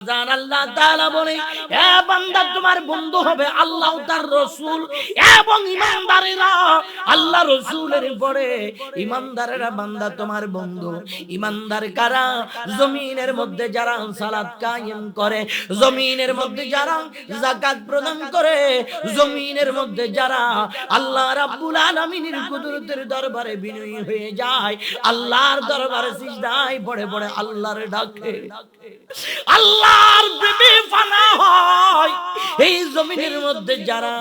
আল্লাহ তাআলা বলে, হে বান্দা তোমার বন্ধু হবে আল্লাহ তার রাসূল এবং ঈমানদারেরা। আল্লাহ রাসূলের পরে ঈমানদারেরা বান্দা তোমার বন্ধু। ঈমানদার কারা? জমিনের মধ্যে যারা সালাত কায়েম করে, জমিনের মধ্যে যারা যাকাত প্রদান করে, জমিনের মধ্যে যারা আল্লাহ রাব্বুল আলামিনের কুদরতের দরবারে বিনয়ী হয়ে যায়, আল্লাহর দরবারে সিজদায় পড়ে পড়ে আল্লাহর ডাকে, আল্লাহর প্রেমে ফানা হয়। এই জমিনের মধ্যে যারা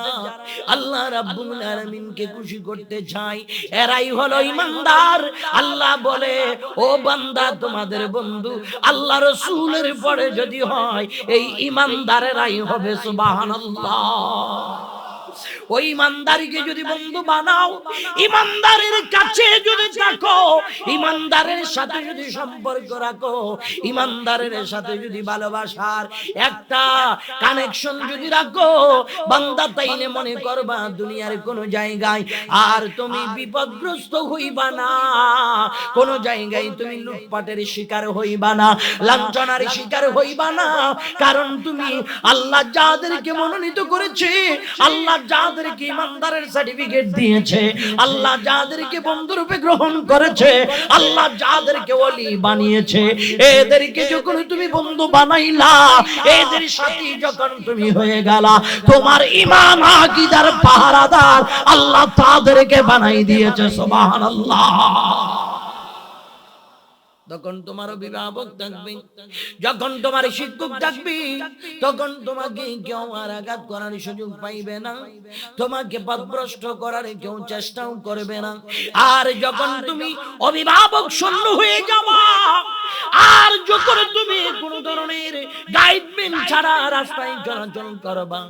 আল্লাহ রাব্বুল আলামিনকে খুশি করতে চায়, এরাই হলো ঈমানদার। আল্লাহ বলে, ও বান্দা তোমাদের বন্ধু আল্লাহ রাসূলের পরে যদি হয়, এই ঈমানদারেরাই হবে। সুবহানাল্লাহ। ওই ঈমানদারকে যদি বন্ধু বানাও, ঈমানদারের কাছে যদি থাকো, ঈমানদারের সাথে যদি সম্পর্ক রাখো, ঈমানদারের সাথে যদি ভালোবাসার একটা কানেকশন যদি রাখো, বান্দা তাইলে মনে করবা দুনিয়ার কোন জায়গায় আর তুমি বিপদগ্রস্ত হইবা না, কোন জায়গায় তুমি লুটপাটের শিকার হইবা না, লাঞ্ছনার শিকার হইবা না। কারণ তুমি আল্লাহ যাদেরকে মনোনীত করেছে, আল্লাহ যাদেরকে ঈমানদারের সার্টিফিকেট দিয়েছে, আল্লাহ যাদেরকে বন্ধুরূপে গ্রহণ করেছে, আল্লাহ যাদেরকে ওলি বানিয়েছে, এদেরকে যখন তুমি বন্ধু বানাইলা, এদের সাথে যখন তুমি হয়ে গেলা, তোমার ঈমান আকীদার পাহারাদার আল্লাহ তাদেরকে বানাই দিয়েছে। সুবহানাল্লাহ। তখন তোমার অভিভাবক থাকবে, যখন তোমার শিক্ষক থাকবে, তখন তোমাকে কেউ আর আঘাত করার সুযোগ পাইবে না, তোমাকে পথভ্রষ্ট করার কেউ চেষ্টাও করবে না। আর যখন তুমি অভিভাবক শূন্য হয়ে যাবা, আর যখন তুমি কোন ধরনের গাইডলাইন ছাড়া রাস্তায় চলাচল করবা,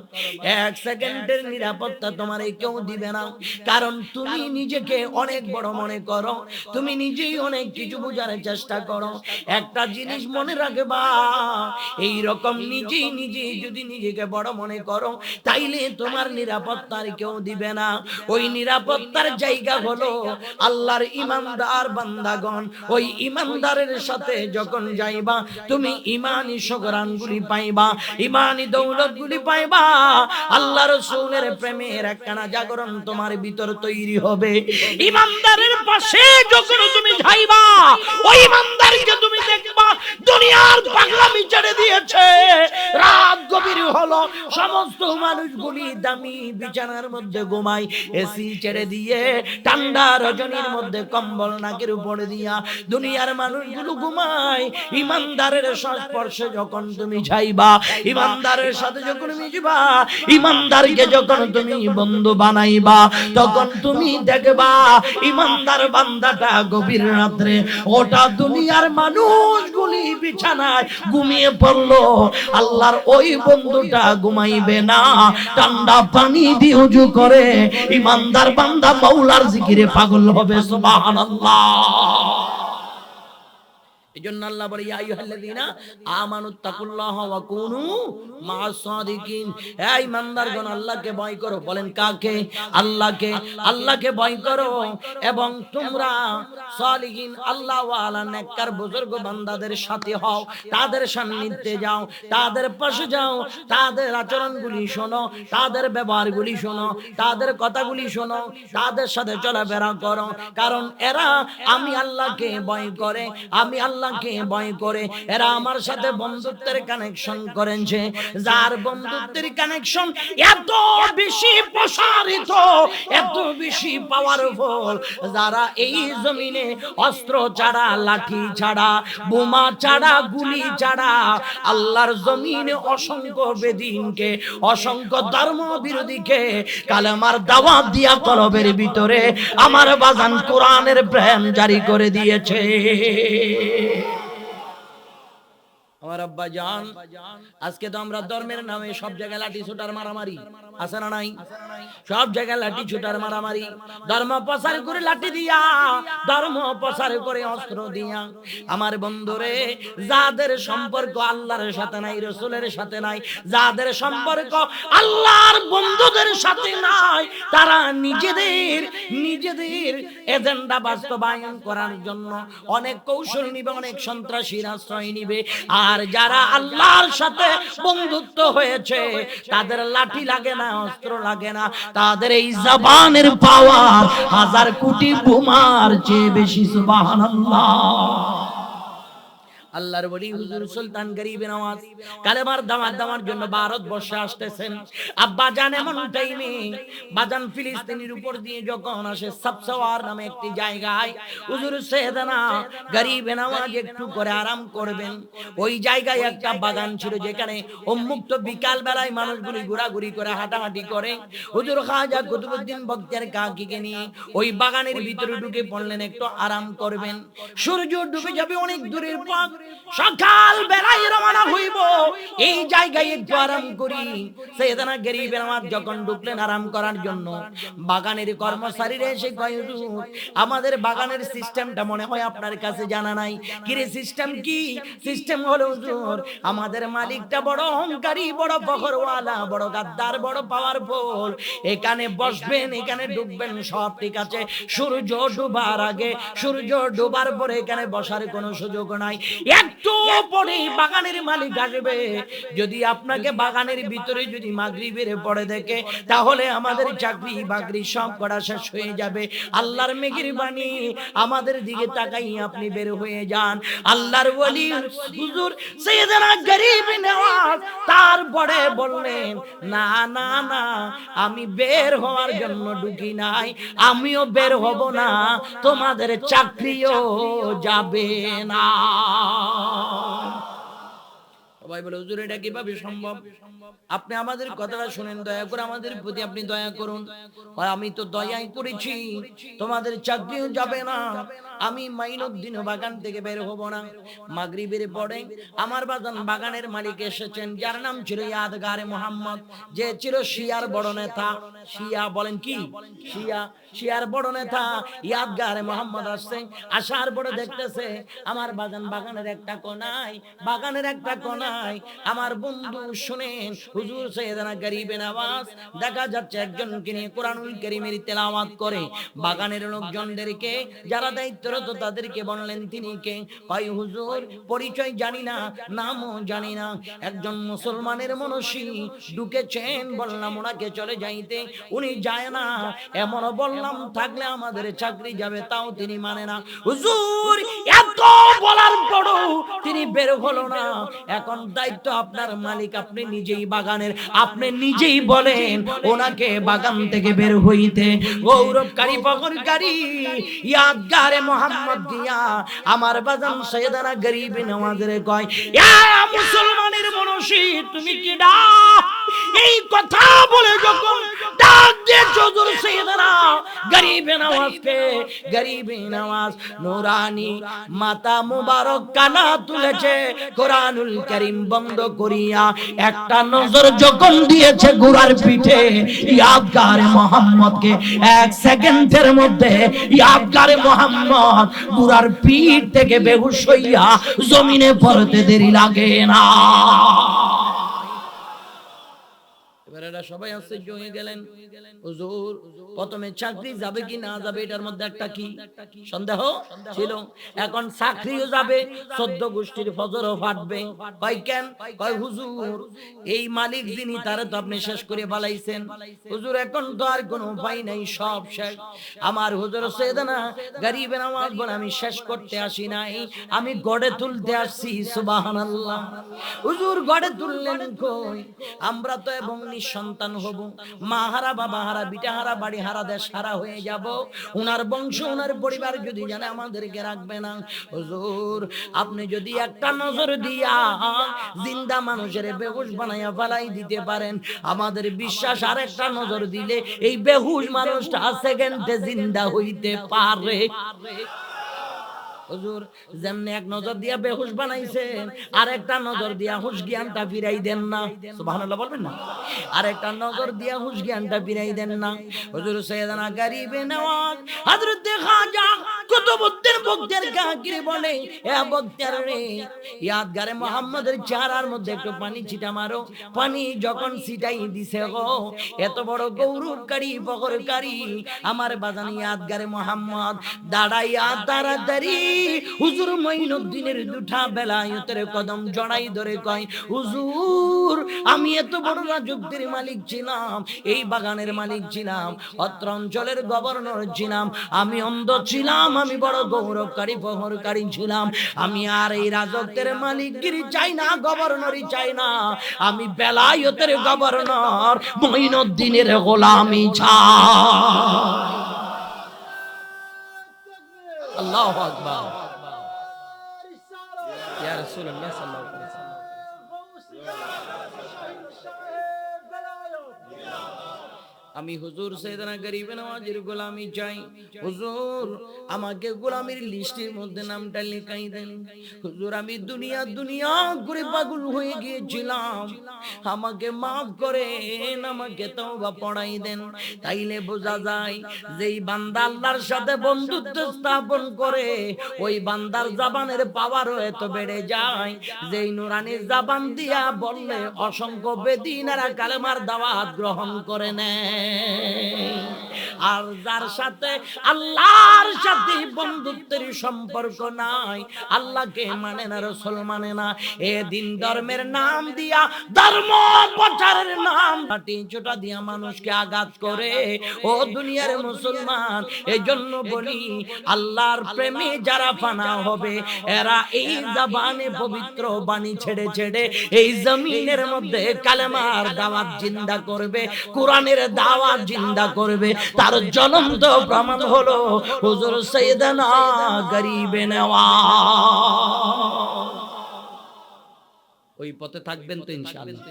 এক সেকেন্ডের নিরাপত্তা তোমার কেউ দিবে না। কারণ তুমি নিজেকে অনেক বড় মনে করো, তুমি নিজেই অনেক কিছু বোঝার চেষ্টা করো। একটা জিনিস মনে রাখবা, এই রকম নিজেই যদি নিজেকে বড় মনে করো, তাইলে তোমার নিরাপত্তার কেউ দিবে না। ওই নিরাপত্তার জায়গা হলো আল্লাহর ঈমানদার বান্দাগণ। ওই ঈমানদারের সাথে যখন যাইবা, তুমি ঈমানি সুগরানগুলি পাইবা, ঈমানি দৌলতগুলি পাইবা। আল্লাহ রাসূলের প্রেমের একখানা জাগরণ তোমার ভিতর তৈরি হবে। ঈমানদারের পাশে যখন তুমি যাইবা, ওই ঈমানদারকে তুমি দেখবা দুনিয়ার পাগলামি ছেড়ে দিয়েছে, রাত গভীর হলো, সমস্ত মানুষগুলি দামি বিছানার মধ্যে ঘুমায়, এসি ছেড়ে দিয়ে ঠান্ডা রজনীর মধ্যে কম্বল নাকের উপরে দিয়া দুনিয়ার মানুষগুলো ঘুমায়। ঈমানদারের সংস্পর্শে যখন তুমি যাইবা, ঈমানদারের সাথে যখন মিশবা, ঈমানদারকে যখন তুমি বন্ধু বানাইবা, তখন তুমি দেখবা ঈমানদার বান্দাটা গভীর রাত্রে ওটা দুনিয়ার মানুষগুলি বিছানায় ঘুমিয়ে পড়লো, আল্লাহর ওই বন্ধুটা ঘুমাইবে না, ঠান্ডা পানি দিয়ে ওযু করে ঈমানদার বান্দা মাওলার জিকিরে পাগল হবে। সুবহানাল্লাহ। এজন্য আল্লাহ বলে, ইয়া আইয়ুহাল্লাযীনা আমানুত্তাকুল্লাহা ওয়া কুনু মা'আস সাদিকিন। হে ঈমানদারগণ, আল্লাহকে ভয় করো। বলেন কাকে? আল্লাহকে। আল্লাহকে ভয় করো এবং তোমরা সালিহিন আল্লাহ ওয়ালা নেককার বুজুর্গ বান্দাদের সাথে হও, তাদের সান্নিধ্যে যাও, তাদের পাশে যাও, তাদের আচরণগুলি শোনো, তাদের ব্যবহারগুলি শোনো, তাদের কথাগুলি শোনো, তাদের সাথে চলাফেরা করো। কারণ এরা আমি আল্লাহকে ভয় করে, আমি আল্লাহকে ভয় করে, এরা আমার সাথে বন্ধুত্বের কানেকশন করেছে। যার বন্ধুত্বের কানেকশন এত বেশি প্রসারিত, এত বেশি পাওয়ারফুল, যারা এই জমিনে অস্ত্র ছাড়া, লাঠি ছাড়া, বোমা ছাড়া, গুলি ছাড়া আল্লাহর জমিনে অসংখ্য বেদিনকে, অসংখ্য ধর্ম বিরোধীকে কালেমার দাওয়াত দিয়া কলবের ভিতরে আমার বাজান কোরআনের প্রেম জারি করে দিয়েছে। আমার আব্বা জান, আজকে তো আমরা ধর্মের নামে সব জায়গায় লাঠি ছোটার মারামারি আছে না নাই? সব জায়গায় লাঠি ছোটার মারামারি, ধর্ম প্রচার করে লাঠি দিয়া, ধর্ম প্রচার করে অস্ত্র দিয়া। আমার বন্ধুরে, যাদের সম্পর্ক আল্লাহর সাথে নাই, রাসূলের সাথে নাই, যাদের সম্পর্ক আল্লাহর বন্ধুদের সাথে নাই, তারা নিজেদের এজেন্ডা বাস্তবায়ন করার জন্য অনেক কৌশল নিবে, অনেক সন্ত্রাসীর আশ্রয় নিবে। আর আর যারা আল্লাহর সাথে বন্ধুত্ব হয়েছে তাদের লাঠি লাগে না, অস্ত্র লাগে না, তাদের এই জবানের পাওয়ার হাজার কোটি বোমার চেয়ে বেশি। সুবহানাল্লাহ। আল্লাহর ওলি হুজুর সুলতান গরিব নওয়াজ কালেমার দাওয়াত দেওয়ার জন্য ভারতবর্ষে আসতেছেন। আব্বা জান এমন টাইমে বাজান ফিলিস্তিনের উপর দিয়ে যখন আসে সাবসাওয়ার নামে একটি জায়গায়, হুজুর সাইয়েদনা গরিব নওয়াজ একটু করে আরাম করবেন। ওই জায়গায় একটা বাগান ছিল যেখানে উন্মুক্ত বিকাল বেলায় মানুষগুলি ঘোরাঘুরি করে হাঁটাহাঁটি করে। হুজুর খাজা কুতুবউদ্দিন বখতিয়ার কাকিকে নিয়ে ওই বাগানের ভিতরে ঢুকে পড়লেন একটু আরাম করবেন। সূর্য ডুবে যাবে অনেক দূরের পথ, সকাল বেলায় রওনা হইব, এই জায়গায় একটু আরাম করি। সাইয়েদনা গরিব নওয়াজ যখন ঢুকলেন আরাম করার জন্য, বাগানের কর্মচারীরা এসে কয়, হুজুর আমাদের বাগানের সিস্টেমটা মনে হয় আপনার কাছে জানা নাই। কিরে সিস্টেম কি? সিস্টেম হলো হুজুর আমাদের মালিকটা বড় অহংকারী, বড় বখরওয়ালা, বড় গাদ্দার, বড় পাওয়ারফুল। এখানে বসবেন, এখানে ঢুকবেন, সব ঠিক আছে। সূর্য ডোবার আগে, সূর্য ডোবার পরে এখানে বসার কোনো সুযোগ নাই। একটু পরে বাগানের মালিক আসবে, যদি আপনাকে বাগানের ভিতরে যদি মাগরিবের পরে দেখে তাহলে আমাদের চাকরি বাকরি সব করা শেষ হয়ে যাবে। আল্লাহর মেহেরবানি, আমাদের দিকে তাকাই আপনি বের হয়ে যান। আল্লাহর ওলি হুজুর সাইয়েদনা গরিব নওয়াজ তারপরে বললেন, না না না, আমি বের হওয়ার জন্য ঢুকি নাই, আমিও বের হব না, তোমাদের চাকরিও যাবে না। সবাই বলে, হুজুর এটা কিভাবে সম্ভব? আপনি আমাদের কথাটা শুনেন, দয়া করে আমাদের প্রতি আপনি দয়া করুন। আমি তো দয়াই করেছি, তোমাদের চাকরিও যাবে না, আমি মাইনুদ্দিন বাগান থেকে বের হব না। মাগরিবের পরে আমার বাগানের মালিক এসেছেন, যার নাম ছিল ইয়াদগারে মোহাম্মদ, যে ছিল শিয়ার বড় নেতা। শিয়া বলেন কি? শিয়ার বড় নেতা ইয়াদগারে মোহাম্মদ আসছেন। আসার পরে দেখতেছে আমার বাগানের একটা কোনায় আমার বন্ধু শুনেন হুজুর সাইয়েদনা গরিব নওয়াজ দেখা যাচ্ছে একজনকে নিয়ে কোরআনুল কারীমের তেলাওয়াত করে। বাগানের লোকজনদেরকে যারা দায়িত্বরত তাদেরকে বললেন তিনি কে? কয় হুজুর পরিচয় জানি না, নামও জানি না, একজন মুসলমানের মনসী ঢুকেছেন, বললাম ওনাকে চলে যাইতে, উনি যায় না। এমন বললাম থাকলে আমাদের চাকরি যাবে, তাও তিনি মানে না। হুজুর এত বলার পরও তিনি বের হলো না। এখন দায়িত্ব আপনার মালিক, আপনি নিজেই বাগানের, আপনি নিজেই বলেন ওনাকে বাগান থেকে বের হইতে। গৌরবকারী ফখরকারী ইয়াদগারে মোহাম্মদ দিয়া আমার বাজান সাইয়েদনা গরিব নওয়াজের কয়, ইয়া মুসলমানের মনসী তুমি কি ডা? এই কথা বলে যখন ডাক দিয়ে হুজুর সাইয়েদনা গরিব নওয়াজকে, গরিব নওয়াজ নূরানি মাতা মুবারক কানা তুলেছে, কোরআনুল কারীম বন্ধ করিয়া একটা নজর যখন দিয়েছে গোরার পিঠে, ইয়াদগারে মোহাম্মদকে এক সেকেন্ডের মধ্যে ইয়াদগারে মোহাম্মদ গোরার পিঠ থেকে বেহুশ হইয়া জমিনে পড়তে দেরি লাগে না। এবারে সবাই আশ্চর্য হয়ে গেলেন, হুজুর প্রথমে চাকরি যাবে কি না যাবে এটার মধ্যে একটা কি সন্দেহ ছিল, এখন চাকরিও যাবে, 14 গোষ্ঠীর ফজরও ফাটবে। কয় কেন? কয় হুজুর এই মালিক যিনি তারে তো আপনি শেষ করে ফেলাইছেন, হুজুর এখন তো আর কোনো উপায় নাই, সব শেষ। আমার হুজুর সাইয়েদনা গরিব নওয়াজ বলে, আমি শেষ করতে আসি নাই, আমি গড়ে তুলতে আসছি। সুবহানাল্লাহ। হুজুর গড়ে তুললেন কই? আমরা তো এবং সন্তান হব, মা হারা, বাবা হারা, বিটা হারা, বাড়ি হারা, দেশ হারা হয়ে যাব। উনার বংশ উনার পরিবার যদি জানে আমাদেরকে রাখবে না। হুজুর আপনি যদি একটা নজর দিয়া জিন্দা মানুষের বেহুশ বানাইয়া ফেলাই দিতে পারেন, আমাদের বিশ্বাস আর একটা নজর দিলে এই বেহুশ মানুষটা সেকেন্ডে জিন্দা হইতে পারে। হুজুর যেমনি এক নজর দিয়া বেহুশ বানাইছেন, আর একটা নজর দিয়া হুশ জ্ঞানটা ফিরাই দেন না। সুবহানাল্লাহ বলবেন না? আর একটা নজর দিয়া হুশ জ্ঞানটা ফিরাই দেন না। হুজুর সাইয়েদনা গরিব নওয়াজ হযরত খাজা কুতুবউদ্দিন বখতিয়ার কাকি বলে, এ বখতিয়ার রে, ইয়াদগারে মোহাম্মদের চেহারার মধ্যে একটু পানি ছিটা মারো। পানি যখন ছিটাই দিছে গো, এত বড় গৌরবকারী ফখরকারী আমার বাজান ইয়াদগারে মোহাম্মদ দাঁড়াইয়া তাড়াতাড়ি হুজুর মঈনুদ্দিনের দুটা বেলায়েতের কদম জড়াই ধরে কয়, হুজুর আমি এত বড় রাজত্বের মালিক ছিলাম, এই বাগানের মালিক ছিলাম, অত্র অঞ্চলের গভর্নর ছিলাম, আমি অন্ধ ছিলাম, আমি বড় গৌরবকারী ফখরকারী ছিলাম, আমি আর এই রাজত্বের মালিকগিরি চাই না, গভর্নরই চাই না, আমি বেলায়েতের গভর্নর মঈনুদ্দিনের গোলামি চাই। আল্লাহু আকবার। ইয়া রাসূলুল্লাহ সাল্লাল্লাহু আলাইহি ওয়াসাল্লাম। আমি হুজুর সাইয়েদনা গরিব নওয়াজের গোলামি চাই, হুজুর আমাকে গোলামির লিস্টের মধ্যে নামটা লিখাই দেন। হুজুর আমি দুনিয়া দুনিয়া করে পাগল হয়ে গিয়েছিলাম, আমাকে মাফ করেন, আমাকে তওবা পড়াই দেন। তাইলে বোঝা যায় যেই বান্দা আল্লাহর সাথে বন্ধুত্ব স্থাপন করে ওই বান্দার জবানের পাওয়ারও এত বেড়ে যায়, যেই নুরানি জবান দিয়া বললে অসংখ্য বেদিনারা কালেমার দাওয়াত গ্রহণ করে নেয়। আর যার সাথে আল্লাহর সাথে বন্ধুত্বের সম্পর্ক নাই, আল্লাহকে মানে না, রাসূল মানে না, এ দিন ধর্মের নাম দিয়া, ধর্ম প্রচারের নাম লাঠি ছোটা দিয়া মানুষকে আঘাত করে। ও দুনিয়ার মুসলমান, এজন্য বলি আল্লাহর প্রেমে যারা ফানা হবে এরা এই জবানে পবিত্র বাণী ছেড়ে ছেড়ে এই জমিনের মধ্যে কালেমার দাওয়াত জিন্দা করবে, কোরআনের দাওয়াত জিন্দা করবে। তার জ্বলন্ত প্রমাণ হলো হুজুর সাইয়েদনা গরিবে নওয়াজ। ওই পথে থাকবেন তো ইনশাআল্লাহ,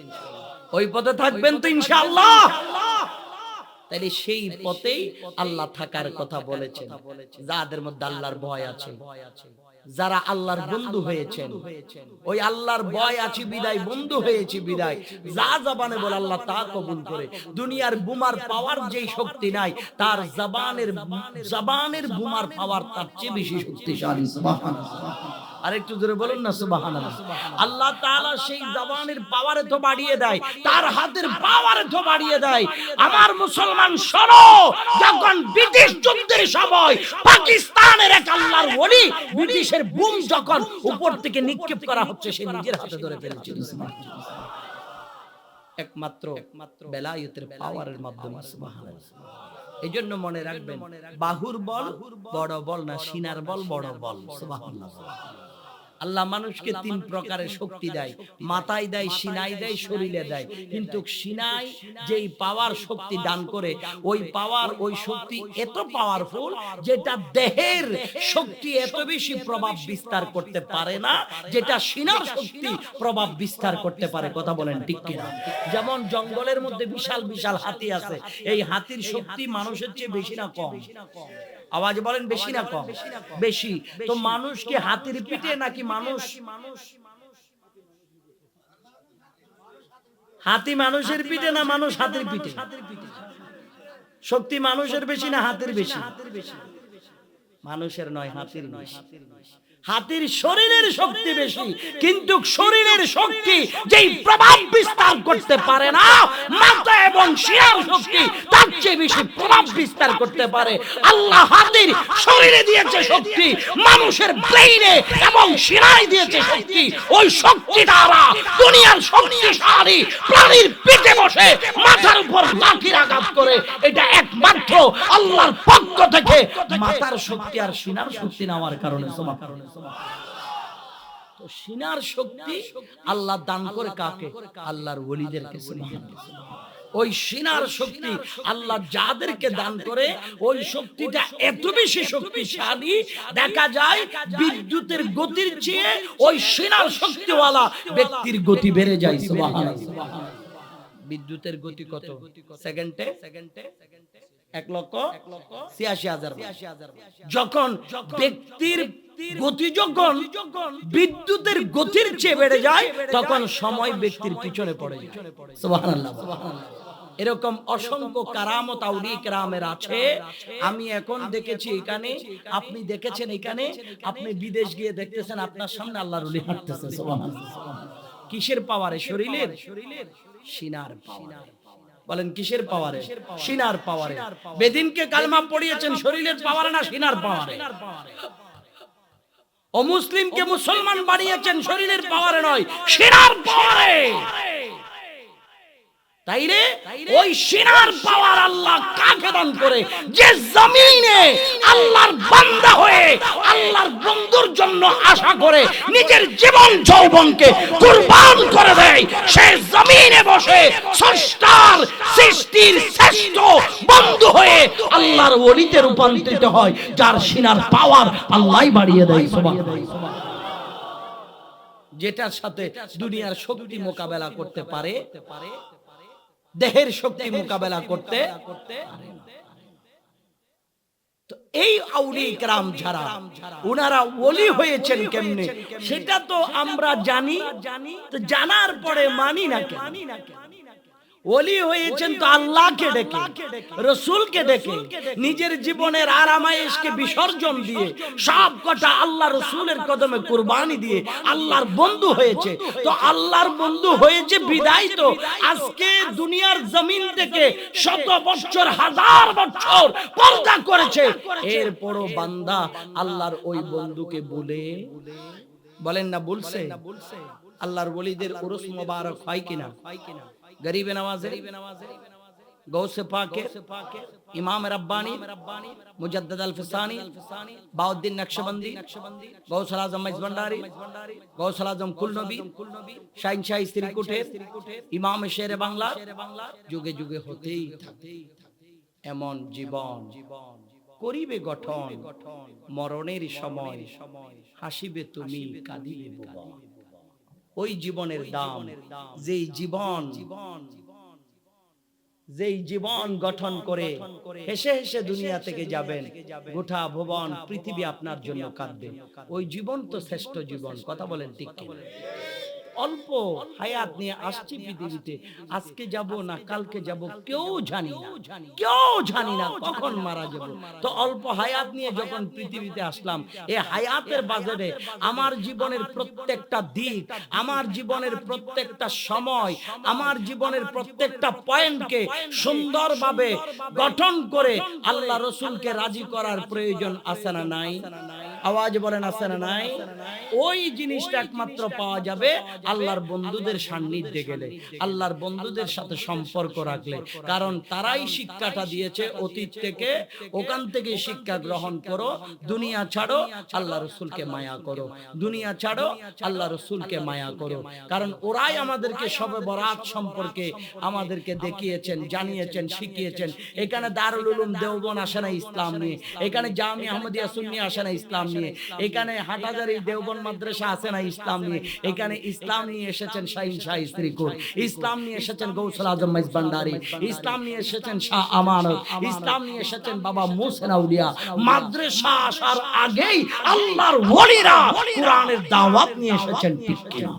ওই পথে থাকবেন তো ইনশাআল্লাহ। তাইলে সেই পথেই আল্লাহ থাকার কথা বলেছেন, যাদের মধ্যে আল্লাহর ভয় আছে, যারা আল্লাহর বন্ধু হয়েছেন, ওই আল্লাহর ভয় আছে বিদায় বন্ধু হয়েছে বিদায় যা জবানে বলে আল্লাহ তা কবুল করে। দুনিয়ার বোমার পাওয়ার যেই শক্তি নাই, তার জবানের বোমার পাওয়ার তার চেয়ে বেশি শক্তিশালী। সুবহানাল্লাহ। আরেকটু জোরে বলুন না সুবহানাল্লাহ। আল্লাহ তাআলা সেই জবানের পাওয়ারে তো বাড়িয়ে দেয়, তার হাতের পাওয়ারে তো বাড়িয়ে দেয়। আমার মুসলমান শোনো, যখন ব্রিটিশ যুদ্ধের সময় পাকিস্তানের এক আল্লাহর ওলি ব্রিটিশের বুম যখন উপর থেকে নিক্ষেপ করা হচ্ছে, সে নিজের হাতে ধরে ফেলেছিল। একমাত্র বেলায়েতের পাওয়ারের মাধ্যমে। সুবহানাল্লাহ। এই জন্য মনে রাখবেন, বাহুর বল বড় বল না, সিনার বল বড় বল। সুবহানাল্লাহ। আল্লাহ মানুষকে তিন প্রকারের শক্তি দেয়, মাথায় দেয়, সিনায় দেয়, শরীরে দেয়। কিন্তু সিনায় যেই পাওয়ার শক্তি দান করে, ওই পাওয়ার ওই শক্তি এত পাওয়ারফুল যেটা দেহের শক্তি এত বেশি প্রভাব বিস্তার করতে পারে না, যেটা সিনার শক্তি প্রভাব বিস্তার করতে পারে। কথা বলেন ঠিক কিনা? যেমন জঙ্গলের মধ্যে বিশাল বিশাল হাতি আছে, এই হাতির শক্তি মানুষের চেয়ে বেশি না কম? আওয়াজ বলেন, বেশি না কম? বেশি। তো মানুষ কি হাতির পিঠে নাকি মানুষ? হাতি মানুষের পিঠে না মানুষ হাতির পিঠে? শক্তি মানুষের বেশি না হাতির বেশি? মানুষের নয়, হাতির বেশি। হাতির শরীরের শক্তি বেশি, কিন্তু শরীরের শক্তি যেই প্রভাব বিস্তার করতে পারে না, মাথা এবং শিরার শক্তি তার চেয়ে বেশি প্রভাব বিস্তার করতে পারে। আল্লাহ হাতির শরীরে দিয়েছে শক্তি, মানুষের ব্রেইনে এবং শিরায় দিয়েছে শক্তি। ওই শক্তি দ্বারা দুনিয়ার শক্তিশালী প্রাণীর পিঠে বসে মাথার উপর লাঠির আঘাত করে, এটা একমাত্র আল্লাহর পক্ষ থেকে মাথার শক্তি আর শিরার শক্তি নেওয়ার কারণে। তো সিনার শক্তি আল্লাহ দান করে কাকে? আল্লাহর ওলিদেরকে। ওই সিনার শক্তি আল্লাহ যাদেরকে দান করে, ওই শক্তিটা এত বেশি শক্তিশালী, দেখা যায় বিদ্যুতের গতির চেয়ে ওই সিনার শক্তিওয়ালা ব্যক্তির গতি বেড়ে যায়। সুবহানাল্লাহ। বিদ্যুতের গতি কত? সেকেন্ডে 1,86,000। যখন ব্যক্তির গতি যখন বিদ্যুতের গতির চেয়ে বেড়ে যায়, তখন সময় ব্যক্তির পিছনে পড়ে যায়। সুবহানাল্লাহ। এরকম অসংখ্য কারামত আউলিয়া কেরামের আছে। আমি এখন দেখেছি এখানে, আপনি দেখেছেন এখানে, আপনি বিদেশ গিয়ে দেখতেছেন আপনার সামনে আল্লাহর ওলি হাঁটতেছে। সুবহানাল্লাহ। কিসের পাওয়ারে? শরীরের সিনার পাওয়ারে। বলেন কিসের পাওয়ারে? সিনার পাওয়ারে। বেদিনকে কালেমা পড়িয়েছেন শরীরের পাওয়ারে না সিনার পাওয়ারে? অমুসলিমকে মুসলমান বানিয়েছেন শরীরের পাওয়ারে নয়, সিনার পাওয়ারে। তাইরে ওই সিনার পাওয়ার আল্লাহ কাকে দান করে? যে জমিনে আল্লাহর বান্দা হয়ে আল্লাহর বন্ধুর জন্য আশা করে নিজের জীবন যৌবনকে কুরবান করে দেয়, সে জমিনে বসে স্রষ্টার সৃষ্টির শ্রেষ্ঠ বন্ধু হয়ে আল্লাহর ওলিতে রূপান্তরিত হয়, যার সিনার পাওয়ার আল্লাহই বাড়িয়ে দেয়। সুবহানাল্লাহ। যেটার সাথে দুনিয়ার শক্তি মোকাবেলা করতে পারে, দেহের শক্তি মোকাবেলা করতে। তো এই আউলিয়া কেরাম যারা, ওনারা ওলি হয়েছেন কেমনে সেটা তো আমরা জানি, তো জানার পরে মানি না কেন? ওলি হয়েছেন তো আল্লাহকে ডেকে, রসুলকে ডেকে, নিজের জীবনের আরামায়েশকে বিসর্জন দিয়ে সব কটা আল্লাহ রসুলের কদমে কুরবানি দিয়ে আল্লাহর বন্ধু হয়েছে। তো আল্লাহর বন্ধু হয়েছে বিদায় তো আজকে দুনিয়ার জমিন থেকে শত বছর, হাজার বছর পর্দা করেছে, এরপরও বান্দা আল্লাহর ওই বন্ধুকে বলে, বলেন না বলছে? আল্লাহর ওলিদের উরুস মোবারক হয় কিনা? গরিবে নওয়াজে, গৌসে পাকে, ইমাম রব্বানি, মুজাদ্দিদ আল ফিসানি, বাউদ্দিন নকশবন্দি, গৌসুল আজম মাইজভান্ডারি, গৌসুল আজম কুলনবী, শাহিনশাহ শ্রীকুটের, ইমাম শেরে বাংলা, যুগে যুগে হতেই থাকে। এমন জীবন করিবে গঠন, মরণের সময় হাসিবে তুমি, কাঁদিবে ভুবন। ওই জীবনের দাম, যেই জীবন গঠন করে হেসে হেসে দুনিয়া থেকে যাবেন, গোটা ভুবন পৃথিবী আপনার জন্য কাঁদবে। ওই জীবন তো শ্রেষ্ঠ জীবন। কথা বলেন ঠিক কিনা? অল্প হায়াত নিয়ে আসছি পৃথিবীতে, আজকে যাব না কালকে যাব কেউ জানি না কখন মারা যাব। তো অল্প হায়াত নিয়ে যখন পৃথিবীতে আসলাম, এই হায়াতের বাজারে আমার জীবনের প্রত্যেকটা দিক, আমার জীবনের প্রত্যেকটা সময়, আমার জীবনের প্রত্যেকটা পয়েন্টকে সুন্দরভাবে গঠন করে আল্লাহ রসুলকে রাজি করার প্রয়োজন আছে না নাই? আওয়াজ বলেন আছে না নাই? ওই জিনিসটা একমাত্র পাওয়া যাবে আল্লাহর বন্ধুদের সান্নিধ্যে গেলে, আল্লাহর বন্ধুদের সাথে সম্পর্ক রাখলে। কারণ তারাই শিক্ষাটা দিয়েছে অতীত থেকে, ওখান থেকে শিক্ষা গ্রহণ করো, দুনিয়া ছাড়ো, আল্লাহ রসুলকে মায়া করো, দুনিয়া ছাড়ো, আল্লাহ রসুলকে মায়া করো। কারণ ওরাই আমাদেরকে শবে বরাত সম্পর্কে আমাদেরকে দেখিয়েছেন, জানিয়েছেন, শিখিয়েছেন। এখানে দারুল উলুম দেওবন্দ আসে না ইসলাম নিয়ে, এখানে জামি আহমদিয়া সুন্নি আসে না ইসলাম নিয়ে, এখানে হাটহাজারী দেওবন্দ মাদ্রাসা আসে না ইসলাম নিয়ে, এখানে ইসলাম নিয়ে এসেছেন শাহিনশাহ শ্রীকুট, ইসলাম নিয়ে এসেছেন গৌসুল আজম মাইজভান্ডারি, ইসলাম নিয়ে এসেছেন শাহ আমানত, ইসলাম নিয়ে এসেছেন বাবা মুহসিন আউলিয়া। মাদ্রাসা আসার আগেই আল্লাহর ওলিরা কোরআনের দাওয়াত নিয়ে এসেছেন। ঠিক কিনা?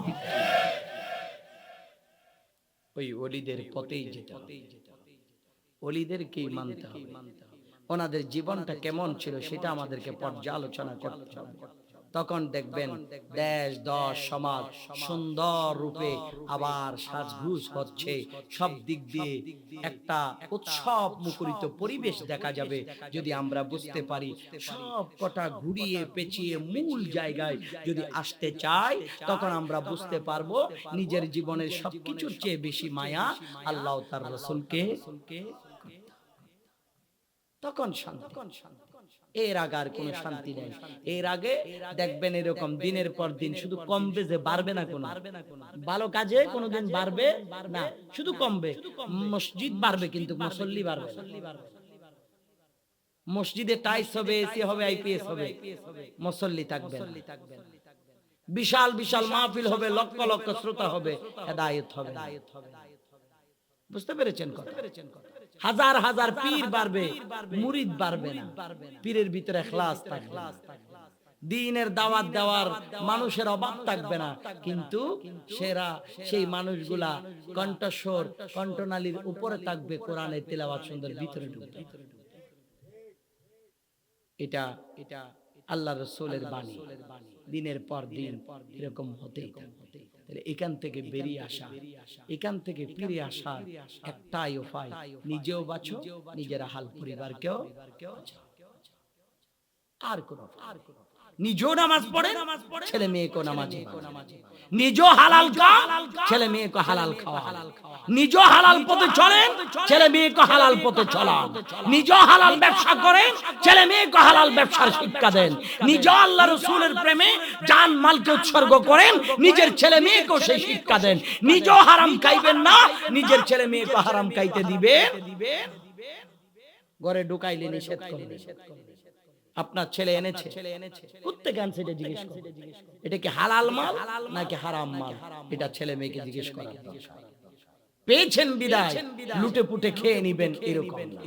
ওই ওলিদের পথেই যেতে হবে, ওলিদেরকেই মানতে হবে। ওনাদের জীবনটা কেমন ছিল সেটা আমাদেরকে পর্যালোচনা করতে হবে। তখন দেখবেন দেশ, দশ, সমাজ সুন্দর রূপে আবার সাজগুজ হচ্ছে, সব দিক দিয়ে একটা উৎসব মুখরিত পরিবেশ দেখা যাবে। যদি আমরা বুঝতে পারি সব কটা ঘুরিয়ে পেঁচিয়ে মূল জায়গায় যদি আসতে চাই, তখন আমরা বুঝতে পারবো নিজের জীবনের সবকিছুর চেয়ে বেশি মায়া আল্লাহ তার রাসূলকে। তখন শান্তি, এর আগে আর কোনো শান্তি নেই। এর আগে দেখবেন এরকম দিনের পর দিন শুধু কমবে, যে বাড়বে না। কোনো ভালো কাজে কোনোদিন বাড়বে না, শুধু কমবে। মসজিদ বাড়বে কিন্তু মুসল্লি বাড়বে না। মসজিদে টাইলস হবে, এসি হবে, আইপিএস হবে, মুসল্লি থাকবে না। বিশাল বিশাল মাহফিল হবে, লক্ষ লক্ষ শ্রোতা হবে, হেদায়েত হবে। বুঝতে পেরেছেন কথা? হাজার হাজার পীর বাড়বে, মুরিদ বাড়বে না। পীরের ভিতরে ইখলাস থাকবে না, দ্বীনের দাওয়াত দেওয়ার মানুষের অভাব থাকবে না। কিন্তু সেই মানুষগুলা কণ্ঠস্বর, কণ্ঠনালীর উপরে থাকবে, কোরআনের তিলাওয়াত সুন্দর ভিতরে ঢুকবে। এটা আল্লাহ রাসূলের বাণী। দিনের পর দিন এরকম হতেই থাকবে। তাহলে এখান থেকে বেরিয়ে আসা, এখান থেকে ফিরে আসা একটাই উপায়, নিজেও বাঁচো, নিজের হাল পরিবারকেও। আর কোন নিজেও নামাজ পড়েন, ছেলে মেয়েকেও নামাজি বানান। নিজেও হালাল খান, ছেলে মেয়েকে হালাল খাওয়ান। নিজেও হালাল পথে চলেন, ছেলে মেয়েকে হালাল পথে চলান। নিজেও হালাল ব্যবসা করেন, ছেলে মেয়েকে হালাল ব্যবসার শিক্ষা দেন। নিজেও আল্লাহ রাসূলের প্রেমে জান মালকে উৎসর্গ করেন, নিজের ছেলে মেয়েকেও সেই শিক্ষা দেন। নিজেও হারাম খাইবেন না, নিজের ছেলে মেয়েকে হারাম খাইতে দিবেন। ঘরে ঢুকাইলে নিষেধ করবেন। আপনার ছেলে এনেছে, কোত্থেকে আনছে এটা জিজ্ঞেস করুন। এটা কি হালাল মাল নাকি হারাম মাল, এটা ছেলে মেয়েকে জিজ্ঞেস করার দরকার। পেয়েছেন বিদায় লুটে পুটে খেয়ে নিবেন এরকম না।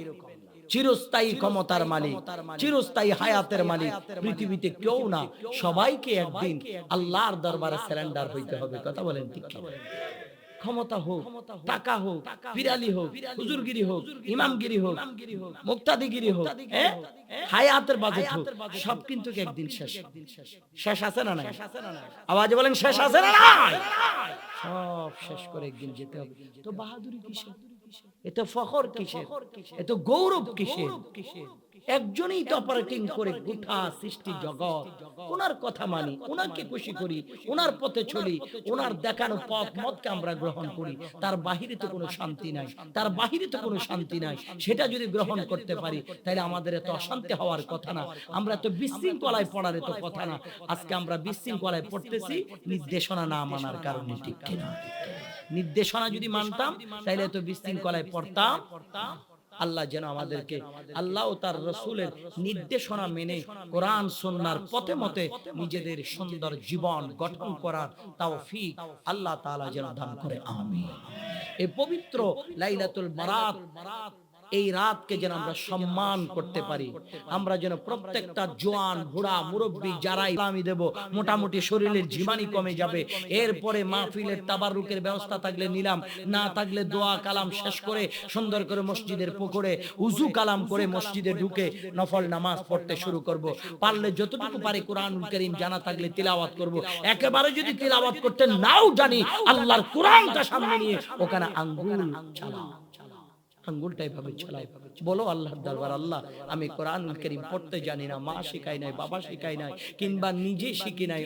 চিরস্থায়ী ক্ষমতার মালিক, চিরস্থায়ী হায়াতের মালিক পৃথিবীতে কেউ না। সবাইকে একদিন আল্লাহর দরবারে সারেন্ডার হইতে হবে। কথা বলেন ঠিক কি? ক্ষমতা হোক, টাকা হোক, পিরালি হোক, হুজুরগিরি হোক, ইমামগিরি হোক, মুক্তাদিগিরি হোক, হায়াতের বাজেট হোক, সব কিন্তু একদিন শেষ। শেষ আছে না নাই? আওয়াজে বলেন শেষ আছে না নাই? সব শেষ করে একদিন যেতে হবে। তো বাহাদুরি কিসের? এত ফখর কিসের? এত গৌরব কিসের? একজনই তো অপারেটিং করে গোটা সৃষ্টি জগৎ। ওনার কথা মানি, ওনাকে খুশি করি, ওনার পথে চলি, ওনার দেখানো পথ মতকে আমরা গ্রহণ করি। তার বাহিরে তো কোনো শান্তি নাই, তার বাহিরে তো কোনো শান্তি নাই। সেটা যদি গ্রহণ করতে পারি তাহলে আমাদের এত অশান্তি হওয়ার কথা না। আমরা তো বিশৃঙ্খলায় পড়ার এত কথা না। আজকে আমরা বিশৃঙ্খলায় পড়তেছি নির্দেশনা না মানার কারণে। ঠিক কিনা? নির্দেশনা যদি মানতাম তাহলে এত বিশৃঙ্খলায় পড়তাম। আল্লাহ যেন আমাদেরকে আল্লাহ ও তার রাসূলের নির্দেশনা মেনে কোরআন সুন্নাহর পথে মতে নিজেদের সুন্দর জীবন গঠন করার তৌফিক আল্লাহ তাআলা যেন দান করে। আমিন। এই পবিত্র লাইলাতুল বারাত, এই রাতকে যেন আমরা সম্মান করতে পারি। আমরা যেন প্রত্যেকটা জওয়ান বুড়া মুরব্বী যারা ইসলামি দেব, মোটামুটি শরীরের জীবাণী কমে যাবে। এরপরে মাহফিলের তাবাররুকের ব্যবস্থা থাকলে নিলাম, না থাকলে দোয়া কালাম শেষ করে সুন্দর করে মসজিদের পুকুরে উযু কালাম করে মসজিদে ঢুকে নফল নামাজ পড়তে শুরু করব। পারলে যতটুকু পারি কোরআনুল কারীম জানা থাকলে তিলাওয়াত করব। একেবারে যদি তিলাওয়াত করতে নাও জানি, আল্লাহর কোরআনটা সামনে নিয়ে ওখানে আঙ্গুল চালাও, আঙ্গুলটাই ভাবে চালাও। বলো আল্লাহর দরবার, আল্লাহ আমি কোরআনুল কারীম পড়তে জানি না, মা শিখাই নাই, বাবা শিখাই নাই, কিংবা নিজে শিখি নাই,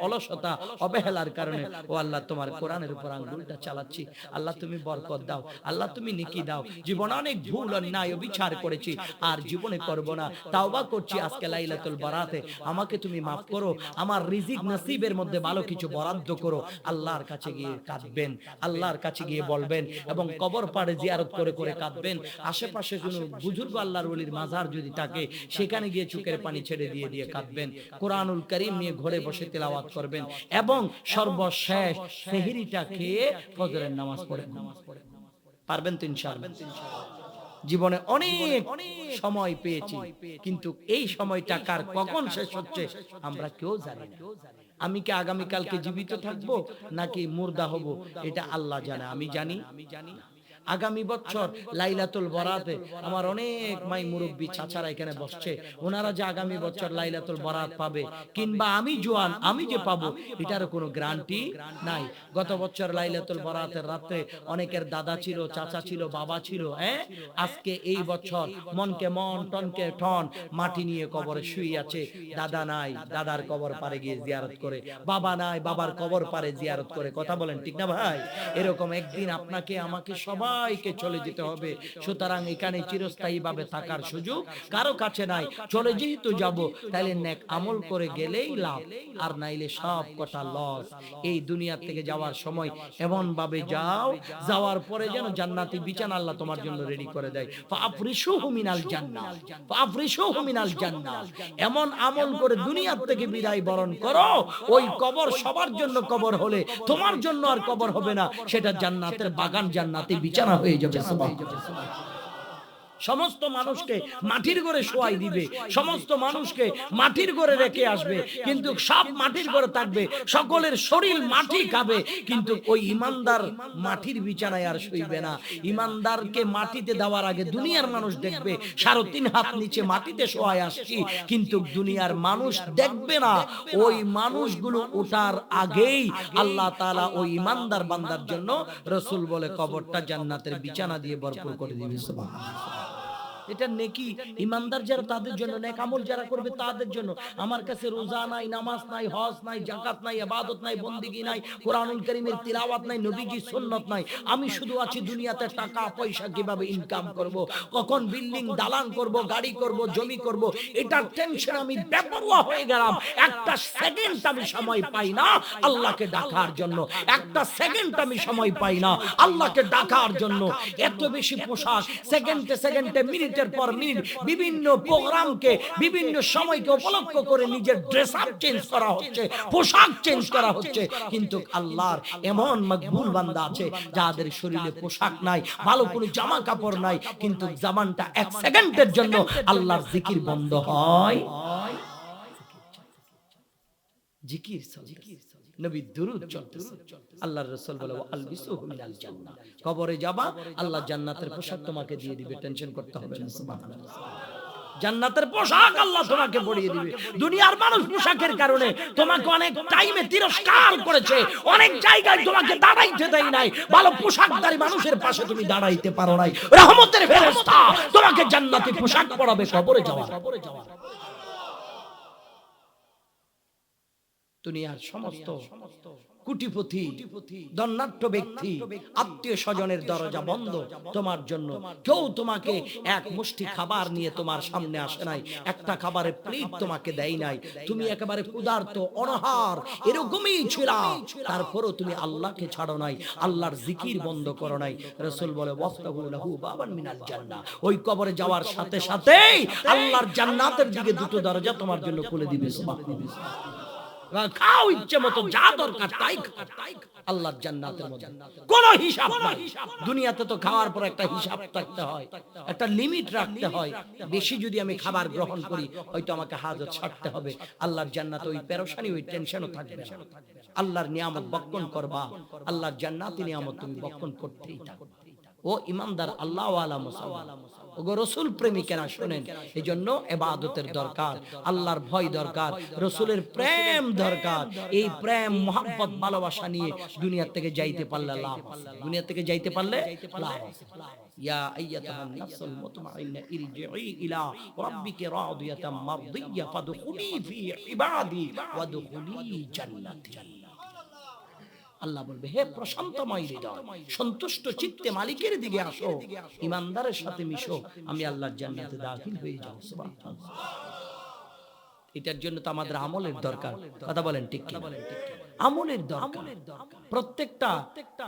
অলসতা অবহেলার কারণে ও আল্লাহ তোমার কোরআনের উপর আঙ্গুলটা চালাচ্ছি। আল্লাহ তুমি বরকত দাও, আল্লাহ তুমি নেকি দাও। জীবনে অনেক ভুল অন্যায় বিচার করেছি, আর জীবনে করব না। তাওবা করছি আজকে লাইলাতুল বারাতে আমাকে তুমি মাফ করো, আমার রিজিক নসিবের মধ্যে ভালো কিছু বরাদ্দ করো। আল্লাহর কাছে গিয়ে কাঁদবেন, আল্লাহর কাছে গিয়ে বলবেন, এবং কবর পাড়ে জিয়ারত করে করে কাঁদবেন। আশেপাশে কোনো বুজুর্গ আল্লাহর ওলির মাজার যদি থাকে সেখানে গিয়ে চোখের পানি ছেড়ে দিয়ে দিয়ে কাঁদবেন। কোরআনুল কারীম নিয়ে ঘরে বসে তেলাওয়াত করবেন, এবং সর্বশেষ সেহরিটা খেয়ে ফজরের নামাজ পড়েন। পারবেন তো ইনশাআল্লাহ? জীবনে অনেক সময় পেয়েছি, কিন্তু এই সময়টা কার কখন শেষ হচ্ছে আমরা কেউ জানি না। আমি কি আগামীকালকে জীবিত থাকবো নাকি মুর্দা হব, এটা আল্লাহ জানে, আমি জানি। আগামী বছর লাইলাতুল বরাতে আমার অনেক মাই মুরব্বী চাচারা এখানে বসছে, ওনারা যে আগামী বছর লাইলাতুল বরাত পাবে, কিংবা আমি জোয়ান আমি যে পাবো, এটার কোনো গ্যারান্টি নাই। গত বছর লাইলাতুল বরাতের রাতে অনেকের দাদা ছিল, চাচা ছিল, বাবা ছিল। আজকে এই বছর মনকে মন টনকে টন মাটি নিয়ে কবরে শুয়ে আছে। দাদা নাই, দাদার কবর পারে গিয়ে জিয়ারত করে, বাবা নাই, বাবার কবর পারে জিয়ারত করে। কথা বলেন ঠিক না ভাই? এরকম একদিন আপনাকে আমাকে সবাইকে চলে যেতে হবে। সুতরাং এখানে চিরস্থায়ী ভাবে থাকার সুযোগ কারো কাছে নাই। চলে যেহেতু যাব, তাহলে নেক আমল করে গেলেই লাভ, আর নাইলে সব কথা লস। এই দুনিয়া থেকে যাওয়ার সময় এমন ভাবে যাও, যাওয়ার পরে যেন জান্নাতি বিছানা আল্লাহ তোমার জন্য রেডি করে দেয়। ফাফরিশুহু মিনাল জান্নাহ, ফাফরিশুহু মিনাল জান্নাহ। এমন আমল করে দুনিয়া থেকে বিদায় বরণ করো, ওই কবর সবার জন্য কবর হলে তোমার জন্য আর কবর হবে না, সেটা জান্নাতের বাগান, জান্নাতি বিছানা হয়ে যাবে। সুবহানাল্লাহ। সমস্ত মানুষকে মাটির ঘরে শোয়াই দিবে, সমস্ত মানুষকে মাটির ঘরে রেখে আসবে, কিন্তু সব মাটির ঘরে থাকবে, সকলের শরীর মাটি খাবে, কিন্তু ওই ইমানদার মাটির বিছানায় আর শুইবে না। ইমানদারকে মাটিতে দেওয়ার আগে দুনিয়ার মানুষ দেখবে 3.5 হাত নিচে মাটিতে শোয়াই আসছি, কিন্তু দুনিয়ার মানুষ দেখবে না। ওই মানুষগুলো ওঠার আগেই আল্লাহ তাআলা ওই ইমানদার বান্দার জন্য রাসূল বলে কবরটা জান্নাতের বিছানা দিয়ে ভরপুর করে দিবে। সুবহানাল্লাহ। এটা নেকি ইমানদার যারা তাদের জন্য, নেক আমল যারা করবে তাদের জন্য। আমার কাছে রোজা নাই, নামাজ নাই, হজ নাই, যাকাত নাই, ইবাদত নাই, বন্দেগী নাই, কোরআনুল কারীমের তিলাওয়াত নাই, নবীজির সুন্নাত নাই। আমি শুধু আছি দুনিয়াতে টাকা পয়সা কিভাবে ইনকাম করব, কখন বিল্ডিং দালান করব, গাড়ি করব, জমি করব, এটার টেনশন আমি বেপরোয়া হয়ে গেলাম। একটা সেকেন্ড আমি সময় পাই না আল্লাহকে ডাকার জন্য, একটা সেকেন্ড আমি সময় পাই না আল্লাহকে ডাকার জন্য। এত বেশি পোশাক, সেকেন্ডে সেকেন্ডে, মিনিটের পর মিনিট বিভিন্ন প্রোগ্রামকে, বিভিন্ন সময়কে উপলক্ষ করে নিজের ড্রেস আপ চেঞ্জ করা হচ্ছে, পোশাক চেঞ্জ করা হচ্ছে। কিন্তু আল্লাহর এমন মকবুল বান্দা আছে যাদের শরীরে পোশাক নাই, ভালো কোনো জামা কাপড় নাই, কিন্তু জামানটা এক সেকেন্ডের জন্য আল্লাহর জিকির বন্ধ হয়। জিকির নবী দুরূদ চলতেছে, আল্লাহর রাসূল বলে আলবিসুহু মিনাল জান্নাহ, কবরে যাবা আল্লাহ জান্নাতের পোশাক তোমাকে দিয়ে দিবে, টেনশন করতে হবে না। সুবহানাল্লাহ, জান্নাতের পোশাক আল্লাহ তোমাকে পরিয়ে দিবে। দুনিয়ার মানুষ পোশাকের কারণে তোমাকে অনেক টাইমে তিরস্কার করেছে, অনেক জায়গায় তোমাকে দাঁড়াইতে দেয় নাই, ভালো পোশাকধারী মানুষের পাশে তুমি দাঁড়াইতে পারো নাই। রহমতের ফেরেশতা তোমাকে জান্নাতি পোশাক পরাবে কবরে যাওয়ার। দুনিয়ার সমস্ত কোটিপতি ধনাঢ্য ব্যক্তি আত্মীয় স্বজনের দরজা বন্ধ তোমার জন্য, কেউ তোমাকে এক মুষ্টি খাবার নিয়ে তোমার সামনে আসে নাই, একটা খাবারের প্লেট তোমাকে দেয় নাই, তুমি একেবারে ক্ষুধার্ত অনাহার এরকমই ছিলা, তারপরও তুমি আল্লাহকে ছাড়ো নাই, আল্লাহর জিকির বন্ধ করো নাই। রাসূল বলে ওয়াফতাহু লাহু বাবান মিনাল জান্নাহ, ওই কবরে যাওয়ার সাথে সাথে আল্লাহর জান্নাতের দিকে দুটো দরজা তোমার জন্য খুলে দিবে। সুবহানাল্লাহ, খাও ইচ্ছে মতো, যা দরকার তাই আল্লাহর জান্নাতের মধ্যে কোনো হিসাব নাই। দুনিয়াতে তো খাওয়ার পর একটা হিসাব রাখতে হয়, একটা লিমিট রাখতে হয়। বেশি যদি আমি খাবার গ্রহণ করি হয়তো আমাকে হাজত ছাড়তে হবে। আল্লাহর জান্নাতে ওই পেরেশানি, ওই টেনশনও থাকবে না। আল্লাহর নিয়ামত বক্ষণ করবা, আল্লাহর জান্নাতি নিয়ামত তুমি বক্ষণ করতেই থাকো। ও ইমানদার আল্লাহ ওয়ালা মুসলমান, ওগো রাসূল প্রেমিকেরা শুনেন, এজন্য ইবাদতের দরকার, আল্লাহর ভয় দরকার, রাসূলের প্রেম দরকার। এই প্রেম মোহাব্বত ভালোবাসা নিয়ে দুনিয়া থেকে যাইতে পারলে লাভ, দুনিয়া থেকে যাইতে পারলে লাভ। ইয়া আইয়াতুহান নাফসুল মুতমাইন্না ইরজিই ইলা রাব্বিকি রাদিয়াতাম মারদিয়্যা ফাদখুলি ফি ইবাদি ওয়াদখুলি জান্নাতি। আল্লাহ বলবে, হে প্রশান্তময় হৃদয়, সন্তুষ্ট চিত্তে মালিকের দিকে আসো, ইমানদারের সাথে মিশো, আমি আল্লাহর জান্নাতে দাখিল হয়ে যাও। সুবহানাল্লাহ, এটার জন্য তো আমাদের আমলের দরকার। কথা বলেন ঠিক কি? আমলের দরকার। প্রত্যেকটা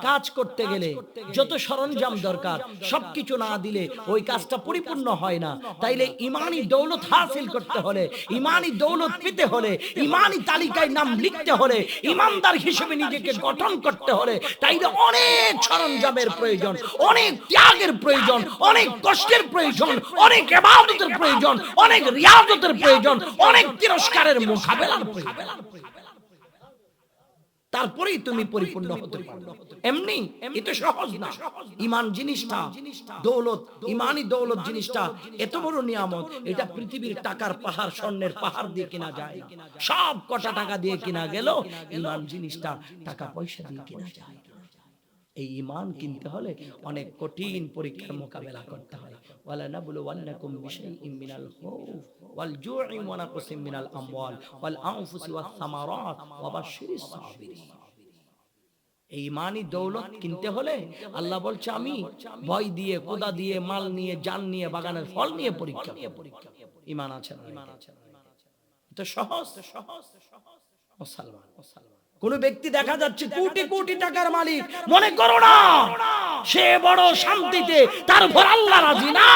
কাজ করতে গেলে যত সরঞ্জাম দরকার সবকিছু না দিলে ওই কাজটা পরিপূর্ণ হয় না। তাইলে ইমানি দৌলত হাসিল করতে হলে, ইমানি দৌলত পেতে হলে, ইমানি তালিকায় নাম লিখতে হলে, ইমানদার হিসেবে নিজেকে গঠন করতে হলে, তাইলে অনেক সরঞ্জামের প্রয়োজন, অনেক ত্যাগের প্রয়োজন, অনেক কষ্টের প্রয়োজন, অনেক ইবাদতের প্রয়োজন, অনেক রিয়াজতের প্রয়োজন, অনেক তিরস্কারের মোকাবেলার প্রয়োজন। তারপরেই তুমি পরিপূর্ণ হতে পারবে। এমনি এটা সহজ না। ঈমান জিনিসটা, দৌলত, ঈমানি দৌলত জিনিসটা এত বড় নিয়ামত, এটা পৃথিবীর টাকার পাহাড়, স্বর্ণের পাহাড় দিয়ে কিনা যায় না। সব কটা টাকা দিয়ে কিনা গেল, ঈমান জিনিসটা টাকা পয়সা দিয়ে কিনা যায় না। এই ঈমান কিনতে হলে অনেক কঠিন পরীক্ষার মোকাবেলা করতে হয়। ওয়ালা নাবলুওয়ান্নাকুম বিশাইইম মিনাল খাউফ ওয়াল জু'i ওয়া নাকসিম মিনাল আমওয়াল ওয়াল আনফুসি ওয়াস সামারাত ওয়া বাশশিরিস সাবিরিন। এই ঈমানি দৌলত কিনতে হলে আল্লাহ বলছে, আমি ভয় দিয়ে, খোদা দিয়ে, মাল নিয়ে, জান নিয়ে, বাগানের ফল নিয়ে পরীক্ষা করব। ঈমান আছে না? এটা সহজ। মুসলমান, কোন ব্যক্তি দেখা যাচ্ছে কোটি কোটি টাকার মালিক, মনে করো না সে বড় শান্তিতে, তার উপর আল্লাহ রাজি না।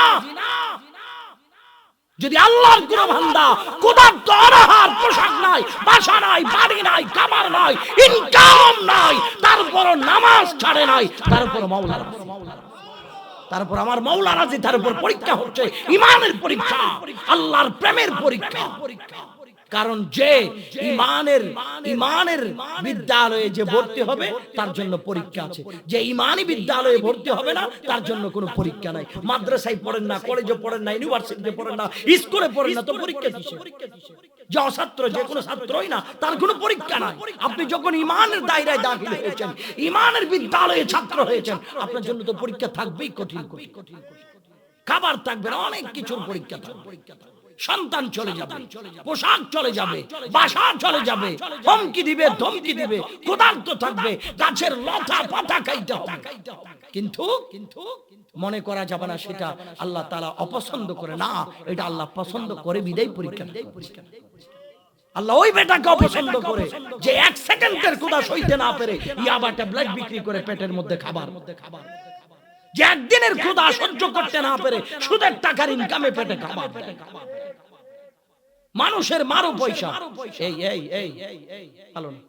যদি আল্লাহর কোন বান্দা খোদার দরবার, পোশাক নাই, বাসা নাই, বাড়ি নাই, খাবার নাই, ইনকাম নাই, তারপর নামাজ ছাড়ে নাই, তারপর মাওলা রাজি, তারপর আমার মাওলা রাজি, তার উপর পরীক্ষা হচ্ছে, ঈমানের পরীক্ষা, আল্লাহর প্রেমের পরীক্ষা। কারণ যে ঈমানের বিদ্যালয়ে যে ভর্তি হবে তার জন্য পরীক্ষা আছে, যে ঈমানি বিদ্যালয়ে ভর্তি হবে না তার জন্য কোনো পরীক্ষা নাই। মাদ্রাসায় পড়েন না, কলেজে পড়েন না, ইউনিভার্সিটিতে পড়েন না, স্কুলে পড়েন না, তো পরীক্ষা কিসের? যে অছাত্র, যে কোনো ছাত্রই না, তার কোনো পরীক্ষা নাই। আপনি যখন ঈমানের দায়রায় দাখিল হয়েছেন, ঈমানের বিদ্যালয়ে ছাত্র হয়েছেন, আপনার জন্য তো পরীক্ষা থাকবেই কঠিন কঠিন। খাবার থাকবে না, অনেক কিছুর পরীক্ষা থাকবে। সন্তান চলে যাবে, পোশাক চলে যাবে, বাসা চলে যাবে, হুমকি দিবে, ধমকি দিবে, ক্ষুধার্ত থাকবে, গাছের লতা পাতা খাইতে হবে। কিন্তু মনে করা যাবে না সেটা আল্লাহ তাআলা অপছন্দ করে না, এটা আল্লাহ পছন্দ করে বিদায় পরীক্ষা। আল্লাহ ওই বেটাকে অপছন্দ করে যে এক সেকেন্ডের ক্ষুধা সইতে না পেরে ইয়াবা ট্যাবলেট বিক্রি করে পেটের মধ্যে খাবার, যে একদিনের ক্ষুধা সহ্য করতে না পেরে সুদের টাকার ইনকামে পেটে খাবার। মানুষের মারো পয়সা, এই এই এই এই আলো না,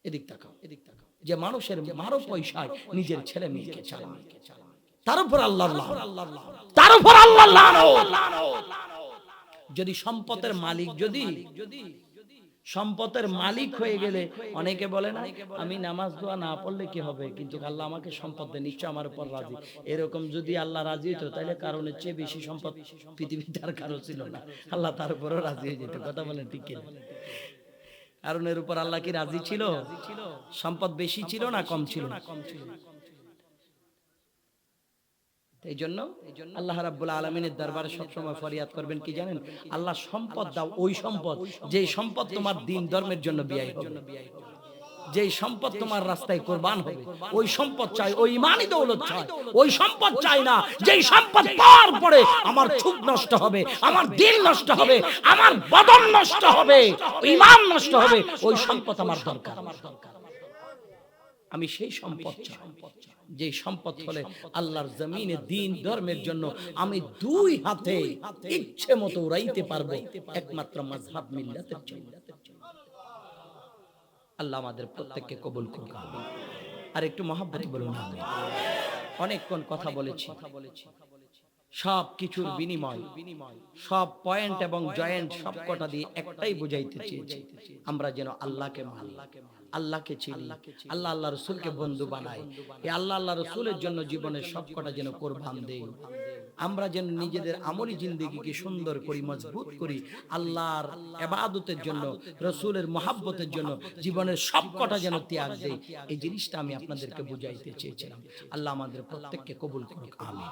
এদিক তাকাও, এদিক তাকাও, যে মানুষের মারো পয়সায় নিজের ছেলে মেয়েকে চালায়, তার উপর আল্লাহ, তার উপর আল্লাহ। যদি সম্পদের মালিক, যদি সম্পদের মালিক হয়ে গেলে অনেকে বলে না আমি নামাজ দোয়া না পড়লে কি হবে, কিন্তু আল্লাহ আমাকে সম্পদ দেন, নিশ্চয় আমার উপর রাজি। এরকম যদি আল্লাহ রাজি হতো তাহলে কারণের চেয়ে বেশি সম্পদ পৃথিবীতে আর কারো ছিল না, আল্লাহ তার উপরও রাজি হয়ে যেত। কথা বলেন ঠিক কিনা? কারণের উপর আল্লাহ কি রাজি ছিল? সম্পদ বেশি ছিল না কম ছিল? এই জন্য আল্লাহ রাব্বুল আলামিনের দরবারে সবসময় ফরিয়াদ করবেন কি জানেন? আল্লাহ সম্পদ দাও, ওই সম্পদ যে সম্পদ তোমার দ্বীন ধর্মের জন্য ব্যয় হবে, যে সম্পদ তোমার রাস্তায় কুরবান হবে, ওই সম্পদ চাই, ওই ঈমানি দৌলত চাই। ওই সম্পদ চাই না যে সম্পদ পাওয়ার পরে আমার চোখ নষ্ট হবে, আমার দিল নষ্ট হবে, আমার বদন নষ্ট হবে, ঈমান নষ্ট হবে। ওই সম্পদ আমার দরকার। আমি সেই সম্পদ চাই যে সম্পদ হলে আল্লাহর জমিনে দ্বীন ধর্মের জন্য আমি দুই হাতে ইচ্ছে মতো উড়াইতে পারবো, একমাত্র মাযহাব মিল্লাতের জন্য। আল্লাহ আমাদের প্রত্যেককে কবুল করুন। আর একটু মহব্বতে বলুন আমিন। অনেকক্ষণ কথা বলেছি, সব কিছুর বিনিময়, সব পয়েন্ট এবং জয়েন্ট সব কটা দিয়ে একটাই বুঝাইতে চেয়েছি, আমরা যেন আল্লাহকে মানি, আল্লাহকে চিনি, আল্লাহ আল্লাহ রসুলকে বন্ধু বানাই, এই আল্লাহ আল্লাহ রসুলের জন্য জীবনের সব কটা যেন কোরবান দেই। আমরা যেন নিজেদের আমলি জিন্দেগিকে সুন্দর করি, মজবুত করি, আল্লাহর ইবাদতের জন্য, রসুলের মহাব্বতের জন্য জীবনের সব কটা যেন ত্যাগ দেই। এই জিনিসটা আমি আপনাদেরকে বুঝাইতে চেয়েছিলাম। আল্লাহ আমাদের প্রত্যেককে কবুল করুক, আমিন।